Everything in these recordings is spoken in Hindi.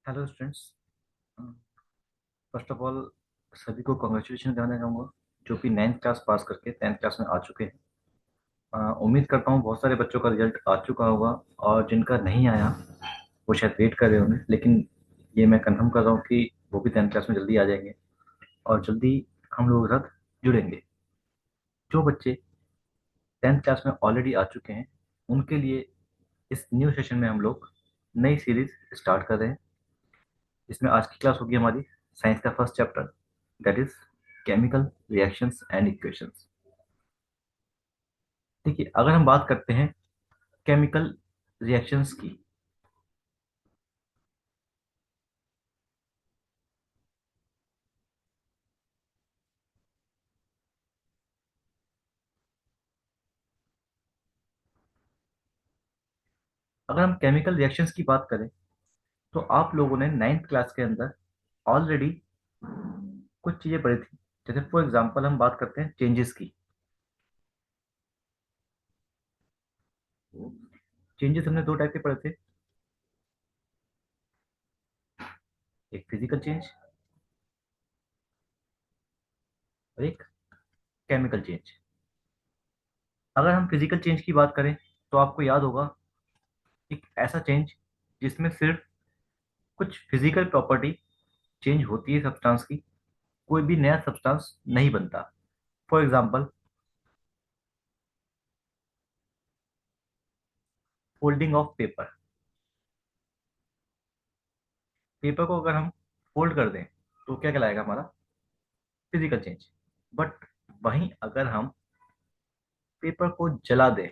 Hello students. First of all सभी को कॉन्ग्रेचुलेशन करना चाहूँगा जो कि 9th क्लास पास करके 10th क्लास में आ चुके हैं। उम्मीद करता हूँ बहुत सारे बच्चों का रिजल्ट आ चुका होगा और जिनका नहीं आया वो शायद वेट कर रहे होंगे, लेकिन ये मैं कंफर्म कर रहा हूँ कि वो भी 10th क्लास में जल्दी आ जाएंगे और जल्दी हम लोगों के साथ जुड़ेंगे। जो बच्चे 10th क्लास में ऑलरेडी आ चुके हैं उनके लिए इस न्यू सेशन में हम लोग नई सीरीज स्टार्ट कर रहे हैं। इसमें आज की क्लास होगी हमारी साइंस का first chapter, that is chemical reactions and equations. देखिए, अगर हम बात करते हैं केमिकल रिएक्शंस की, अगर हम केमिकल रिएक्शंस की बात करें तो आप लोगों ने 9th क्लास के अंदर ऑलरेडी कुछ चीजें पढ़ी थी। जैसे फॉर एग्जांपल हम बात करते हैं चेंजेस की। चेंजेस हमने दो टाइप के पढ़े थे, एक फिजिकल चेंज और एक केमिकल चेंज। अगर हम फिजिकल चेंज की बात करें तो आपको याद होगा एक ऐसा चेंज जिसमें सिर्फ कुछ फिजिकल प्रॉपर्टी चेंज होती है सब्सटेंस की, कोई भी नया सब्सटेंस नहीं बनता। For example folding of paper. Paper को अगर हम फोल्ड कर दें तो क्या कहलाएगा हमारा फिजिकल चेंज। बट वहीं अगर हम पेपर को जला दें,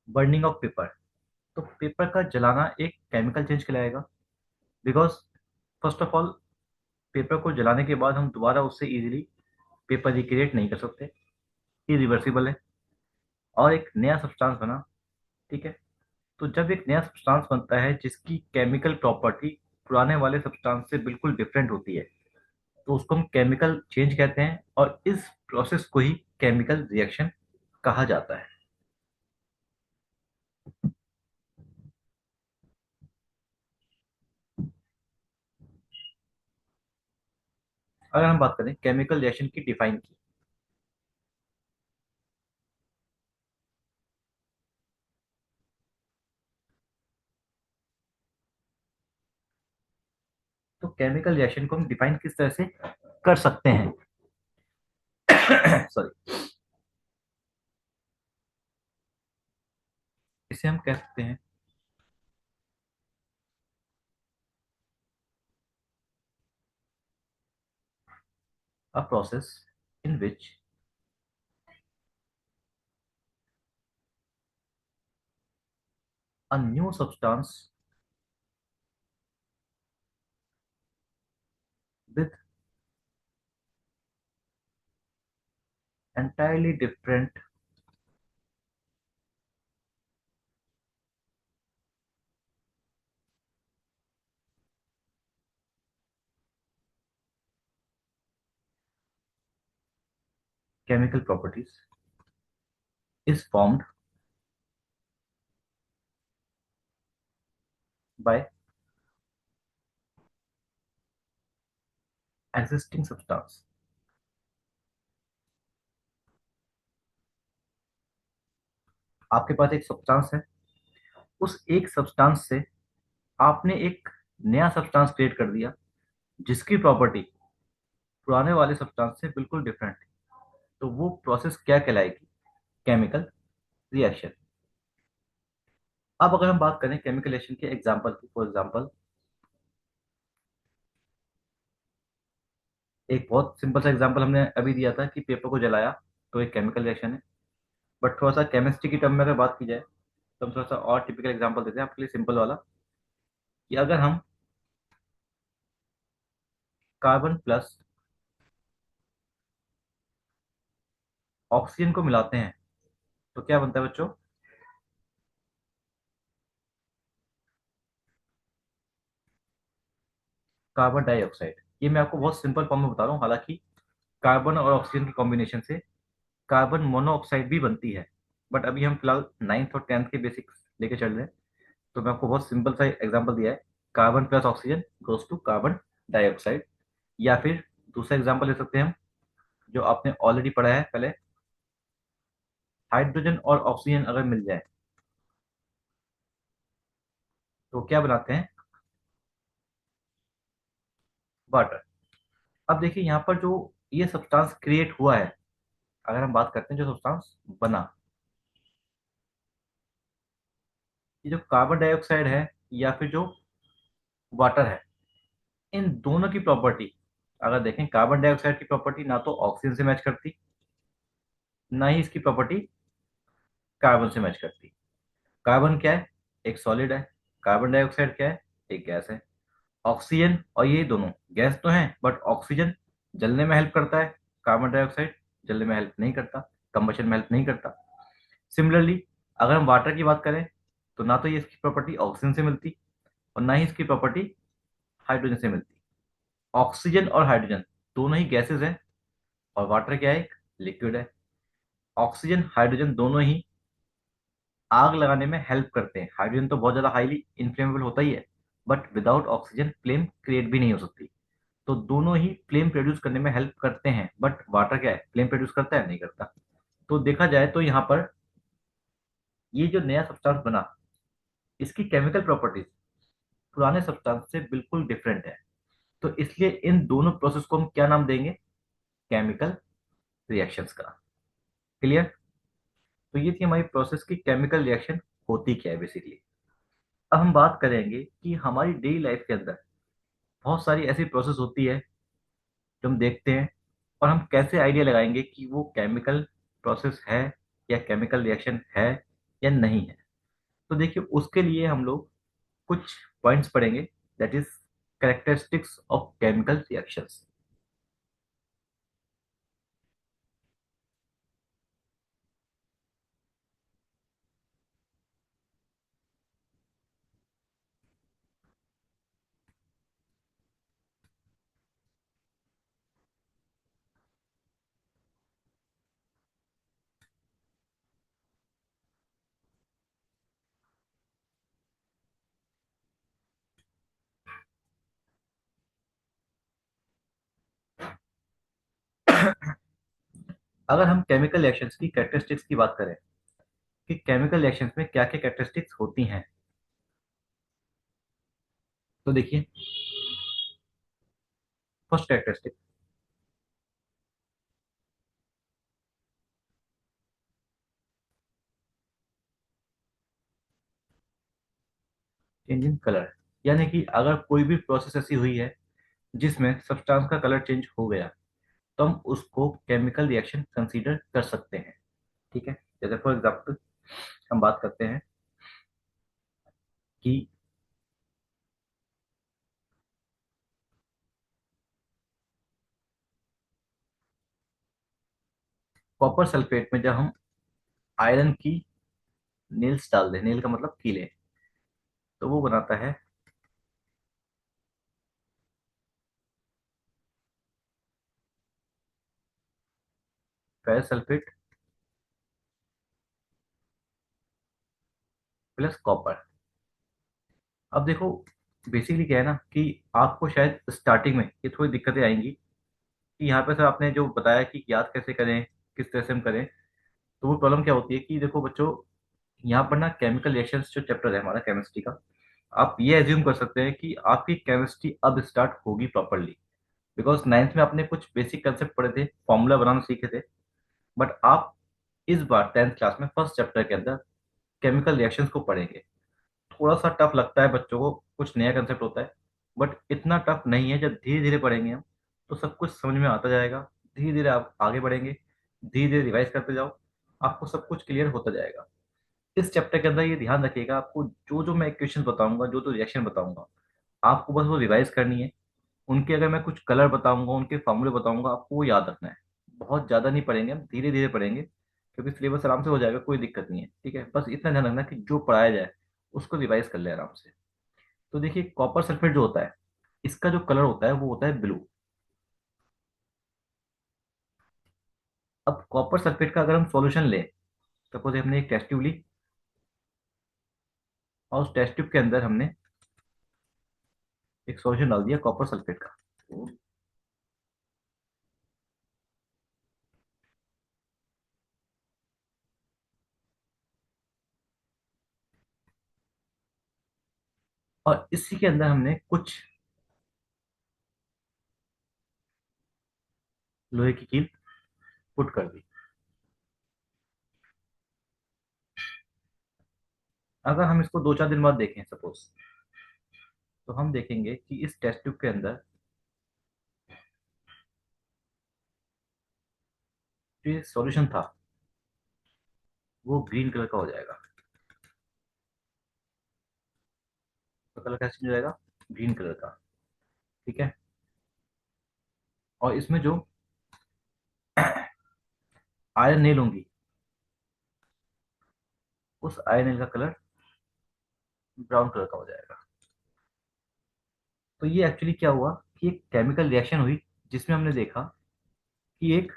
बर्निंग ऑफ पेपर, तो पेपर का जलाना एक केमिकल चेंज कहलाएगा। Because first of all paper को जलाने के बाद हम दोबारा उससे इजीली पेपर रिक्रिएट नहीं कर सकते, इरिवर्सिबल है और एक नया सब्सटेंस बना। ठीक है, तो जब एक नया सब्सटेंस बनता है जिसकी केमिकल प्रॉपर्टी पुराने वाले सब्सटेंस से बिल्कुल डिफरेंट होती है तो उसको हम केमिकल चेंज कहते हैं और इस प्रोसेस को ही केमिकल रिएक्शन कहा जाता है। अगर हम बात करें केमिकल रिएक्शन की डिफाइन की, तो केमिकल रिएक्शन को हम डिफाइन किस तरह से कर सकते हैं सॉरी, इसे हम कह सकते हैं a process in which a new substance with entirely different chemical properties is formed by existing substance। आपके पास एक सब्सटेंस है, उस एक सब्सटेंस से आपने एक नया सब्सटेंस क्रिएट कर दिया जिसकी प्रॉपर्टी पुराने वाले सब्सटेंस से बिल्कुल डिफरेंट है, तो वो प्रोसेस क्या कहलाएगी, केमिकल रिएक्शन। अब अगर हम बात करें केमिकल रिएक्शन के एग्जांपल की, फॉर एग्जांपल एक बहुत सिंपल सा एग्जांपल हमने अभी दिया था कि पेपर को जलाया तो एक केमिकल रिएक्शन है। बट थोड़ा सा केमिस्ट्री की टर्म में अगर बात की जाए तो हम थोड़ा सा और टिपिकल एग्जांपल देते हैं आपके लिए, सिंपल वाला, कि अगर हम कार्बन प्लस ऑक्सीजन को मिलाते हैं तो क्या बनता है बच्चों, कार्बन डाइऑक्साइड। ये मैं आपको बहुत सिंपल फॉर्म में बता रहा हूँ, हालांकि कार्बन और ऑक्सीजन के कॉम्बिनेशन से कार्बन मोनोऑक्साइड भी बनती है। बट अभी हम फिलहाल 9th और 10th के बेसिक्स लेके चल रहे हैं, तो मैं आपको बहुत सिंपल सा एग्जांपल दिया है। Carbon plus oxygen goes to carbon dioxide. या फिर दूसरा एग्जांपल ले सकते हैं हम, जो आपने ऑलरेडी पढ़ा है पहले। हाइड्रोजन और ऑक्सीजन अगर मिल जाए तो क्या बनाते हैं? वाटर। अब देखिए यहाँ पर जो ये सब्सटेंस क्रिएट हुआ है, अगर हम बात करते हैं जो सब्सटेंस बना, ये जो कार्बन डाइऑक्साइड है या फिर जो वाटर है, इन दोनों की प्रॉपर्टी अगर देखें, कार्बन डाइऑक्साइड की प्रॉपर्टी ना तो ऑक्सीजन से मैच करती, ना ही इसकी प्रॉपर्टी कार्बन से मैच करती। कार्बन क्या है? एक सॉलिड है। कार्बन डाइऑक्साइड क्या है? एक गैस है। ऑक्सीजन और ये दोनों गैस तो हैं, बट ऑक्सीजन जलने में हेल्प करता है, कार्बन डाइऑक्साइड जलने में हेल्प नहीं करता, कंबशन में हेल्प नहीं करता। सिमिलरली अगर हम वाटर की बात करें, तो ना तो ये इसकी प्रॉपर्टी ऑक्सीजन से मिलती और ना ही इसकी प्रॉपर्टी हाइड्रोजन से मिलती। ऑक्सीजन और हाइड्रोजन दोनों ही गैसेज हैं, और वाटर क्या है? एक लिक्विड है। ऑक्सीजन हाइड्रोजन दोनों ही आग लगाने में हेल्प करते हैं। हाइड्रोजन तो बहुत ज्यादा हाईली इनफ्लेमेबल होता ही है, but without oxygen flame create भी नहीं हो सकती। तो दोनों ही फ्लेम प्रोड्यूस करने में हेल्प करते हैं, बट वाटर क्या है? फ्लेम प्रोड्यूस करता है? नहीं करता। तो देखा जाए तो यहाँ पर ये जो नया सब्सटेंस बना, इसकी केमिकल प्रॉपर्टीज पुराने सब्सटेंस से बिल्कुल डिफरेंट है। तो इसलिए इन दोनों प्रोसेस को हम क्या नाम देंगे? केमिकल रिएक्शंस का। क्लियर? तो ये थी हमारी प्रोसेस की केमिकल रिएक्शन होती क्या है बेसिकली। अब हम बात करेंगे कि हमारी डेली लाइफ के अंदर बहुत सारी ऐसी प्रोसेस होती है जो हम देखते हैं, और हम कैसे आइडिया लगाएंगे कि वो केमिकल प्रोसेस है या केमिकल रिएक्शन है या नहीं है। तो देखिए उसके लिए हम लोग कुछ पॉइंट्स पढ़ेंगे, that is characteristics of chemical reactions. अगर हम केमिकल रिएक्शंस की कैरेक्टरिस्टिक्स की बात करें कि केमिकल रिएक्शंस में क्या क्या कैरेक्टरिस्टिक्स होती हैं, तो देखिए first characteristic, change in colour. यानी कि अगर कोई भी प्रोसेस ऐसी हुई है जिसमें सब्सटेंस का कलर चेंज हो गया, तो हम उसको केमिकल रिएक्शन कंसीडर कर सकते हैं। ठीक है? जैसे फॉर एग्जाम्पल हम बात करते हैं कि कॉपर सल्फेट में जब हम आयरन की नेल्स डाल दें, नेल का मतलब कीले, तो वो बनाता है फेरस सल्फेट प्लस कॉपर। अब देखो बेसिकली क्या है ना कि आपको शायद स्टार्टिंग में ये थोड़ी दिक्कतें आएंगी कि यहाँ पे सर आपने जो बताया कि याद कैसे करें, किस तरह से हम करें। तो वो प्रॉब्लम क्या होती है कि देखो बच्चों, यहाँ पर ना केमिकल रिएक्शंस जो चैप्टर है हमारा केमिस्ट्री का, आप ये एज्यूम कर सकते हैं कि आपकी केमिस्ट्री अब स्टार्ट होगी प्रॉपरली। बिकॉज 9th में आपने कुछ बेसिक कंसेप्ट पढ़े थे, फॉर्मूला बनाना सीखे थे, बट आप इस बार 10th क्लास में फर्स्ट चैप्टर के अंदर केमिकल रिएक्शंस को पढ़ेंगे। थोड़ा सा टफ लगता है बच्चों को, कुछ नया कंसेप्ट होता है, बट इतना टफ नहीं है। जब धीरे धीरे पढ़ेंगे हम तो सब कुछ समझ में आता जाएगा। धीरे धीरे आप आगे बढ़ेंगे, धीरे धीरे रिवाइज करते जाओ, आपको सब कुछ क्लियर होता जाएगा। इस चैप्टर के अंदर ये ध्यान रखिएगा, आपको जो जो मैं क्वेश्चन बताऊंगा, जो जो रिएक्शन बताऊंगा, आपको बस वो रिवाइज करनी है। उनके अगर मैं कुछ कलर बताऊंगा, उनके फॉर्मूले बताऊंगा, आपको वो याद रखना है। बहुत ज्यादा नहीं पढ़ेंगे हम, धीरे धीरे पढ़ेंगे, क्योंकि सिलेबस आराम से हो जाएगा, कोई दिक्कत नहीं है। ठीक है? बस इतना ध्यान रखना कि जो पढ़ाया जाए उसको रिवाइज कर ले आराम से। तो देखिए कॉपर सल्फेट जो होता है, इसका जो कलर होता है वो होता है ब्लू। अब कॉपर सल्फेट का अगर हम सॉल्यूशन लें, सपोज हमने एक टेस्ट ट्यूब ली और उस टेस्ट ट्यूब के अंदर हमने एक सॉल्यूशन डाल दिया कॉपर सल्फेट का, और इसी के अंदर हमने कुछ लोहे की कील पुट कर दी। अगर हम इसको 2-4 दिन बाद देखें सपोज, तो हम देखेंगे कि इस टेस्ट ट्यूब के अंदर जो ये सॉल्यूशन था वो ग्रीन कलर का हो जाएगा। तो कलर कैसे चेंज हो जाएगा? ग्रीन कलर का। ठीक है। और इसमें जो आयरन नेल होंगी, उस आयरन नेल का कलर ब्राउन कलर का हो जाएगा। तो ये एक्चुअली क्या हुआ कि एक केमिकल रिएक्शन हुई जिसमें हमने देखा कि एक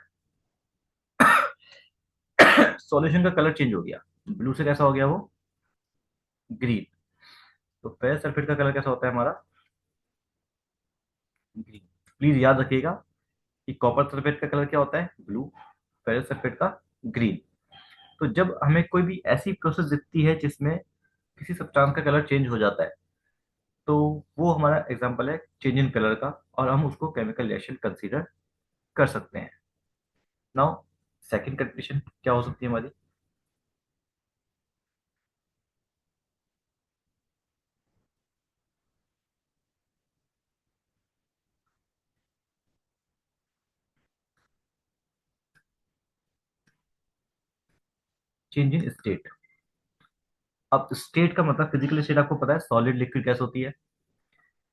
सॉल्यूशन का कलर चेंज हो गया, ब्लू से कैसा हो गया वो, ग्रीन। तो फेरस सल्फेट का कलर कैसा होता है हमारा? ग्रीन। प्लीज याद रखिएगा कि कॉपर सल्फेट का कलर क्या होता है? ब्लू। फेरस सल्फेट का ग्रीन। तो जब हमें कोई भी ऐसी प्रोसेस दिखती है जिसमें किसी सब्सटेंस का कलर चेंज हो जाता है, तो वो हमारा एग्जांपल है चेंज इन कलर का, और हम उसको केमिकल रिएक्शन कंसीडर कर सकते हैं। नाउ सेकंड कंडीशन क्या हो सकती है हमारी? Change in state. अब स्टेट का मतलब फिजिकल स्टेट आपको पता है, सॉलिड लिक्विड गैस होती है।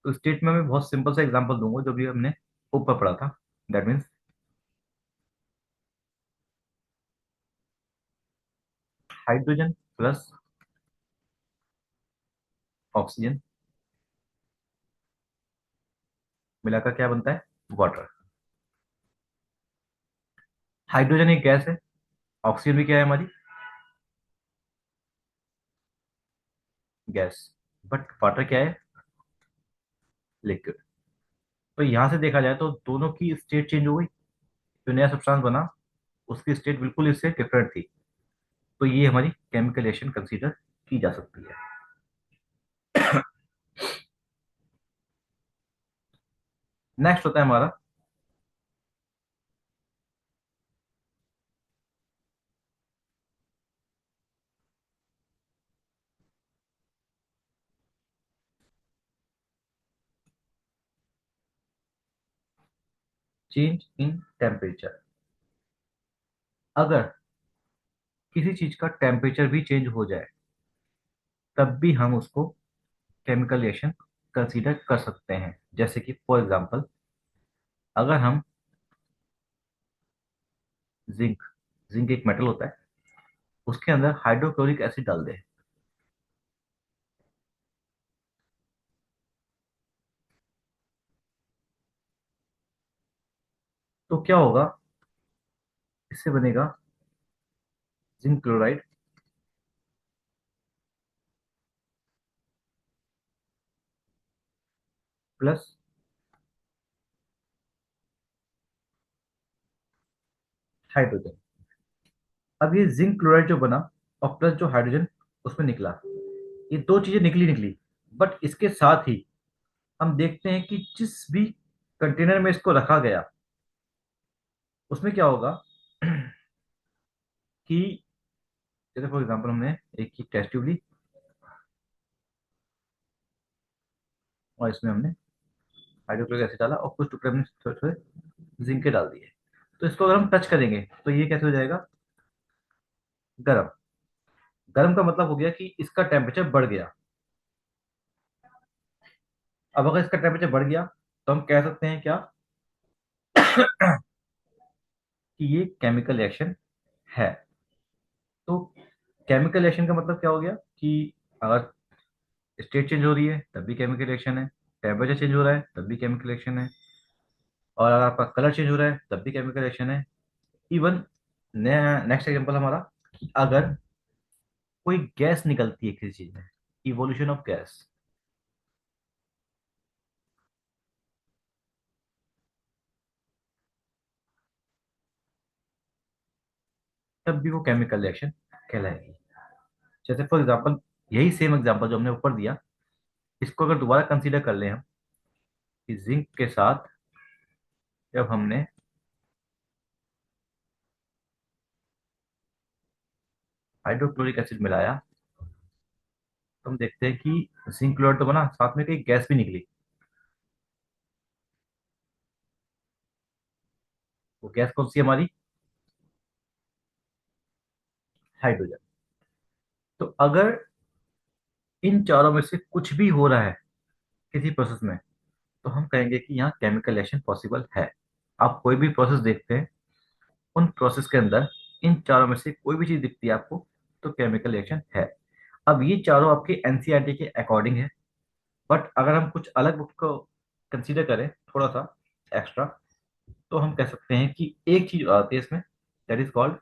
तो स्टेट में मैं बहुत सिंपल सा एग्जांपल दूंगा जो भी हमने ऊपर पढ़ा था। That means hydrogen plus oxygen मिलाकर क्या बनता है? वाटर। हाइड्रोजन एक गैस है, ऑक्सीजन भी क्या है हमारी? गैस। बट वाटर क्या है? लिक्विड। तो यहां से देखा जाए तो दोनों की स्टेट चेंज हो गई। जो नया सब्सटेंस बना उसकी स्टेट बिल्कुल इससे डिफरेंट थी। तो ये हमारी केमिकल रिएक्शन कंसीडर की जा सकती है। नेक्स्ट होता है हमारा चेंज इन टेम्परेचर। अगर किसी चीज का टेम्परेचर भी चेंज हो जाए तब भी हम उसको केमिकल रिएक्शन कंसीडर कर सकते हैं। जैसे कि फॉर एग्जांपल, अगर हम जिंक जिंक एक मेटल होता है, उसके अंदर हाइड्रोक्लोरिक एसिड डाल दें, तो क्या होगा? इससे बनेगा जिंक क्लोराइड प्लस हाइड्रोजन। अब ये जिंक क्लोराइड जो बना और प्लस जो हाइड्रोजन उसमें निकला, ये दो चीजें निकली निकली। बट इसके साथ ही हम देखते हैं कि जिस भी कंटेनर में इसको रखा गया उसमें क्या होगा कि जैसे फॉर एग्जांपल हमने एक ही टेस्ट ट्यूब ली और इसमें हमने हाइड्रोक्लोरिक एसिड डाला और कुछ टुकड़े हमने थोड़े थोड़े जिंक के डाल दिए। तो इसको अगर हम टच करेंगे तो ये कैसे हो जाएगा? गर्म। गर्म का मतलब हो गया कि इसका टेम्परेचर बढ़ गया। अब अगर इसका टेम्परेचर बढ़ गया तो हम कह सकते हैं क्या कि ये केमिकल रिएक्शन है। तो केमिकल रिएक्शन का मतलब क्या हो गया कि अगर स्टेट चेंज हो रही है तब भी केमिकल रिएक्शन है, टेम्परेचर चेंज हो रहा है तब भी केमिकल रिएक्शन है, और अगर आपका कलर चेंज हो रहा है तब भी केमिकल रिएक्शन है। इवन नेक्स्ट एग्जांपल हमारा कि अगर कोई गैस निकलती है किसी चीज में, इवोल्यूशन ऑफ गैस, तब भी वो केमिकल रिएक्शन कहलाएगी। जैसे फॉर एग्जांपल, यही सेम एग्जांपल जो हमने ऊपर दिया, इसको अगर दोबारा कंसीडर कर लें हम, कि जिंक के साथ जब हमने हाइड्रोक्लोरिक एसिड मिलाया, तो हम देखते हैं कि जिंक क्लोराइड तो बना, साथ में कई गैस भी निकली। वो गैस कौन सी है हमारी? हाइड्रोजन। तो अगर इन चारों में से कुछ भी हो रहा है किसी प्रोसेस में, तो हम कहेंगे कि यहाँ केमिकल रिएक्शन पॉसिबल है। आप कोई भी प्रोसेस देखते हैं, उन प्रोसेस के अंदर इन चारों में से कोई भी चीज दिखती है आपको, तो केमिकल रिएक्शन है। अब ये चारों आपके एनसीईआरटी के अकॉर्डिंग है, बट अगर हम कुछ अलग बुक को कंसीडर करें थोड़ा सा एक्स्ट्रा, तो हम कह सकते हैं कि एक चीज आती है इसमें, that is called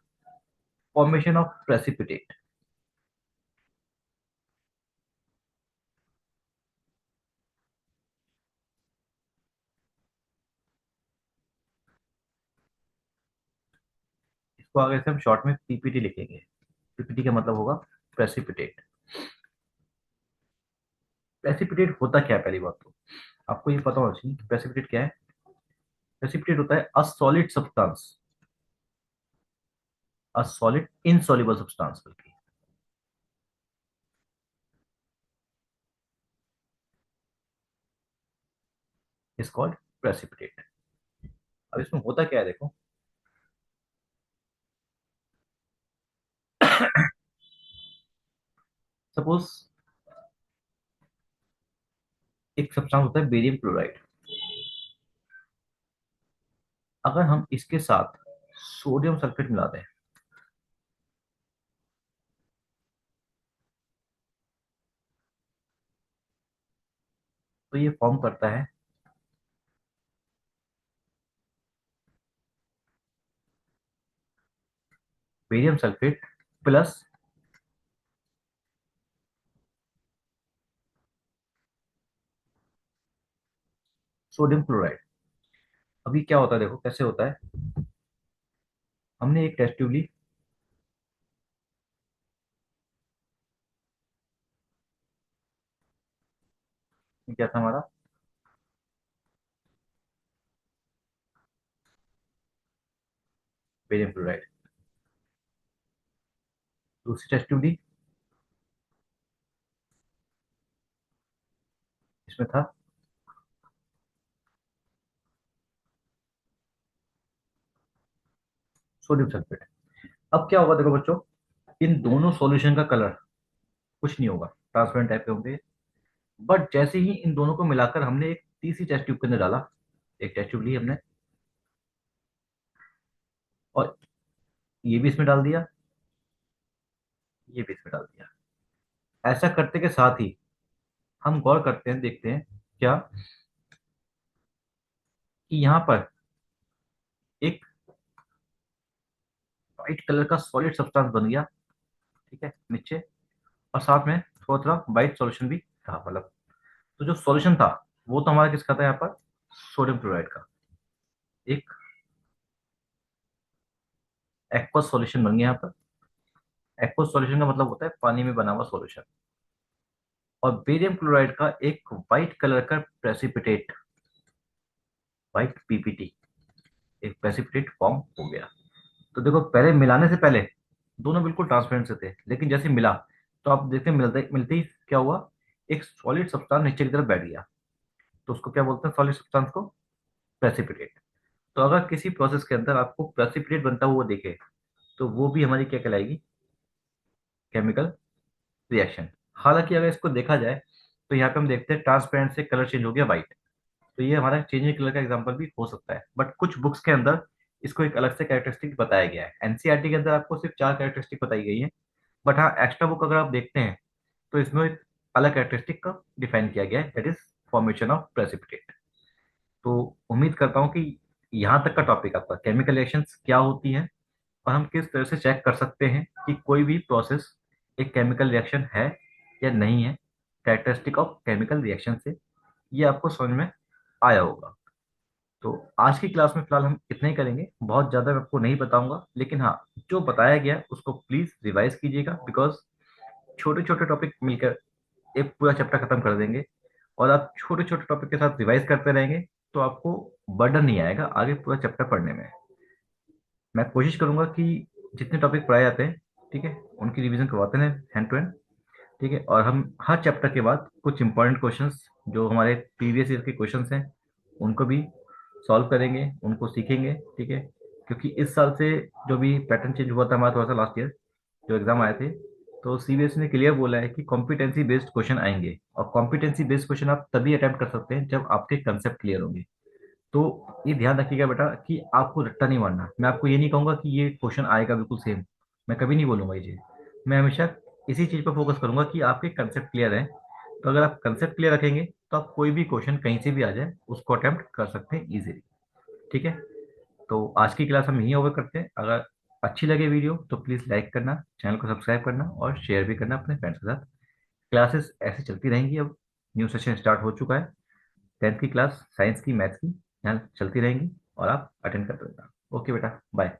formation of precipitate. इसको आगे से हम शॉर्ट में पीपीटी लिखेंगे। पीपीटी का मतलब होगा प्रेसिपिटेट। प्रेसिपिटेट होता क्या है? पहली बात तो आपको ये पता होना चाहिए कि प्रेसिपिटेट क्या है। प्रेसिपिटेट होता है a solid substance, a solid insoluble substance बल्कि, इज कॉल्ड प्रेसिपिटेट। अब इसमें होता क्या है देखो, सपोज एक सब्सटेंस होता है बेरियम क्लोराइड, अगर हम इसके साथ सोडियम सल्फेट मिला दें, तो ये फॉर्म करता है barium sulphate plus sodium chloride. अभी क्या होता है देखो कैसे होता है। हमने एक टेस्ट ट्यूब ली, ये क्या था हमारा? Barium chloride. दूसरी टेस्ट ट्यूब ली, इसमें था सोडियम सल्फेट। अब क्या होगा देखो बच्चों, इन दोनों सॉल्यूशन का कलर कुछ नहीं होगा, ट्रांसपेरेंट टाइप के होंगे। बट जैसे ही इन दोनों को मिलाकर हमने एक तीसरी टेस्ट ट्यूब के अंदर डाला, एक टेस्ट ट्यूब ली हमने और ये भी इसमें डाल दिया, ये भी इसमें डाल दिया, ऐसा करते के साथ ही हम गौर करते हैं, देखते हैं क्या कि यहाँ पर एक व्हाइट कलर का सॉलिड सब्सटेंस बन गया, ठीक है नीचे, और साथ में थोड़ा थोड़ा व्हाइट सॉल्यूशन भी था, मतलब तो जो सॉल्यूशन था वो तो हमारा किसका था यहाँ पर? सोडियम क्लोराइड का। एक एक्वस सॉल्यूशन बन गया यहाँ पर। एक्वस सॉल्यूशन का मतलब होता है पानी में बना हुआ सॉल्यूशन। और बेरियम क्लोराइड का एक व्हाइट कलर का प्रेसिपिटेट, व्हाइट पीपीटी, एक प्रेसिपिटेट फॉर्म हो गया। तो देखो पहले मिलाने से पहले दोनों बिल्कुल ट्रांसपेरेंट से थे, लेकिन जैसे मिला तो आप देखते हैं मिलते मिलते ही क्या हुआ, एक सॉलिड सब्सटेंस नीचे की तरफ बैठ गया। तो उसको क्या बोलते हैं? सॉलिड सब्सटेंस को प्रेसिपिटेट। तो अगर किसी प्रोसेस के अंदर आपको प्रेसिपिटेट बनता हुआ दिखे, तो वो भी हमारी क्या कहलाएगी? Chemical reaction. हालांकि अगर इसको देखा जाए, तो यहाँ पे हम देखते हैं ट्रांसपेरेंट से कलर चेंज हो गया व्हाइट, तो ये हमारा चेंजिंग कलर का एग्जांपल भी हो सकता है। बट कुछ बुक्स के अंदर इसको एक अलग से कैरेक्टरिस्टिक बताया गया है। एनसीईआरटी के अंदर आपको सिर्फ चार कैरेक्टरिस्टिक बताई गई है, बट हाँ एक्स्ट्रा बुक अगर आप देखते हैं, तो इसमें एक अलग कैरेक्टरिस्टिक का डिफाइन किया गया है, that is formation of precipitate. तो उम्मीद करता हूँ कि यहाँ तक का टॉपिक आपका केमिकल रिएक्शंस क्या होती हैं और हम किस तरह से चेक कर सकते हैं कि कोई भी प्रोसेस एक केमिकल रिएक्शन है या नहीं है, कैरेक्टरिस्टिक ऑफ केमिकल रिएक्शन से, ये आपको समझ में आया होगा। तो आज की क्लास में फिलहाल हम इतना ही करेंगे, बहुत ज़्यादा मैं आपको नहीं बताऊंगा, लेकिन हाँ, जो बताया गया है उसको प्लीज़ रिवाइज कीजिएगा, बिकॉज छोटे छोटे टॉपिक मिलकर एक पूरा चैप्टर खत्म कर देंगे। और आप छोटे छोटे टॉपिक के साथ रिवाइज करते रहेंगे तो आपको बर्डन नहीं आएगा आगे पूरा चैप्टर पढ़ने में। मैं कोशिश करूंगा कि जितने टॉपिक पढ़ाए जाते हैं, ठीक है, उनकी रिवीजन करवाते हैं हैंड टू हैंड। ठीक है, और हम हर चैप्टर के बाद कुछ इंपॉर्टेंट क्वेश्चंस जो हमारे प्रीवियस ईयर के क्वेश्चंस हैं उनको भी सॉल्व करेंगे, उनको सीखेंगे। ठीक है, क्योंकि इस साल से जो भी पैटर्न चेंज हुआ था हमारा थोड़ा सा लास्ट ईयर जो एग्जाम आए थे, तो सीबीएसई ने क्लियर बोला है कि कॉम्पिटेंसी बेस्ड क्वेश्चन आएंगे, और कॉम्पिटेंसी बेस्ड क्वेश्चन आप तभी अटेम्प्ट कर सकते हैं जब आपके कंसेप्ट क्लियर होंगे। तो ये ध्यान रखिएगा बेटा कि आपको रट्टा नहीं मारना। मैं आपको ये नहीं कहूंगा कि ये क्वेश्चन आएगा बिल्कुल सेम, मैं कभी नहीं बोलूंगा ये चीज। मैं हमेशा इसी चीज पर फोकस करूंगा कि आपके कंसेप्ट क्लियर है। तो अगर आप कंसेप्ट क्लियर रखेंगे तो आप कोई भी क्वेश्चन कहीं से भी आ जाए उसको अटेम्प्ट कर सकते हैं इजीली। ठीक है, तो आज की क्लास हम यहीं ओवर करते हैं। अगर अच्छी लगे वीडियो तो प्लीज़ लाइक करना, चैनल को सब्सक्राइब करना और शेयर भी करना अपने फ्रेंड्स के साथ। क्लासेस ऐसे चलती रहेंगी। अब न्यू सेशन स्टार्ट हो चुका है, 10th की क्लास साइंस की मैथ्स की यहाँ चलती रहेंगी और आप अटेंड करते रहना। ओके बेटा, बाय।